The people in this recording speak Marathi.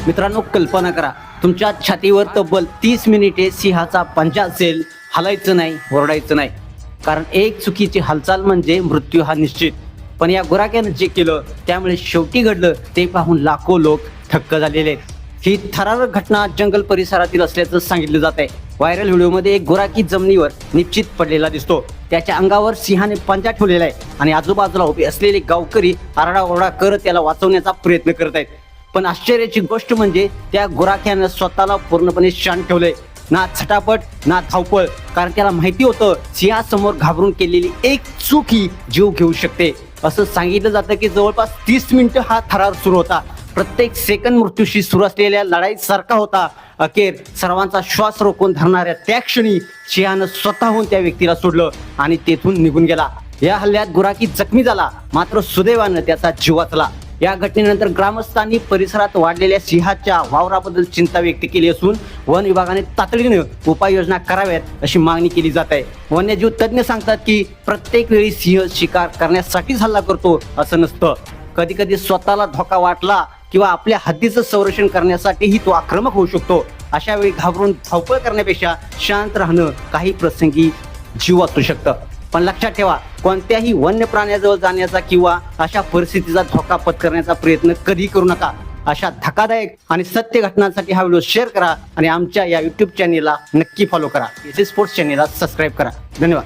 मित्रांनो, कल्पना करा, तुमच्या छातीवर तब्बल 30 मिनिटे सिंहाचा पंजा असेल. हलायचं नाही, ओरडायचं नाही, कारण एक चुकीची हालचाल म्हणजे मृत्यू हा निश्चित. पण या गुराख्यानं जे केलं त्यामुळे शेवटी घडलं ते पाहून लाखो लोक थक्क झालेले आहेत. ही थरारक घटना जंगल परिसरातील असल्याचं सांगितलं जात आहे. व्हायरल व्हिडिओमध्ये एक गुराखी जमिनीवर निश्चित पडलेला दिसतो. त्याच्या अंगावर सिंहाने पंजा ठेवलेला आहे आणि आजूबाजूला उभे असलेले गावकरी आरडाओरडा करत त्याला वाचवण्याचा प्रयत्न करत आहेत. पण आश्चर्याची गोष्ट म्हणजे त्या गुराख्यानं स्वतःला पूर्णपणे शांत ठेवलंय. ना छटापट ना धावपळ, कारण त्याला माहिती होतं सिंहासमोर घाबरून केलेली एक चूक ही जीव घेऊ शकते. असं सांगितलं जातं की जवळपास 30 मिनिटं हा थरार सुरू होता. प्रत्येक सेकंद मृत्यूशी सुरू असलेल्या लढाईसारखा होता. अखेर सर्वांचा श्वास रोखून धरणाऱ्या त्या क्षणी सिंहानं स्वतःहून त्या व्यक्तीला सोडलं आणि तेथून निघून गेला. या हल्ल्यात गुराखी जखमी झाला, मात्र सुदैवानं त्याचा जीव वाचला. या घटनेनंतर ग्रामस्थांनी परिसरात वाढलेल्या सिंहाच्या वावराबद्दल चिंता व्यक्त केली असून वन विभागाने तातडीने उपाययोजना कराव्यात अशी मागणी केली जात आहे. वन्यजीव तज्ज्ञ सांगतात की प्रत्येक वेळी सिंह शिकार करण्यासाठीच हल्ला करतो असं नसतं. कधी कधी स्वतःला धोका वाटला किंवा आपल्या हद्दीचं संरक्षण करण्यासाठीही तो आक्रमक होऊ शकतो. अशा वेळी घाबरून धावपळ करण्यापेक्षा शांत राहणं काही प्रसंगी जीव वाचू शकतं. पण लक्षात ठेवा, कोणत्याही वन्य प्राण्याजवळ जाण्याचा किंवा अशा परिस्थितीचा धोका पत्करण्याचा प्रयत्न कधी करू नका. अशा धक्कादायक आणि सत्य घटनांसाठी हा व्हिडिओ शेअर करा आणि आमच्या या YouTube चॅनेलला नक्की फॉलो करा. एस स्पोर्ट्स चॅनेलला सबस्क्राईब करा. धन्यवाद.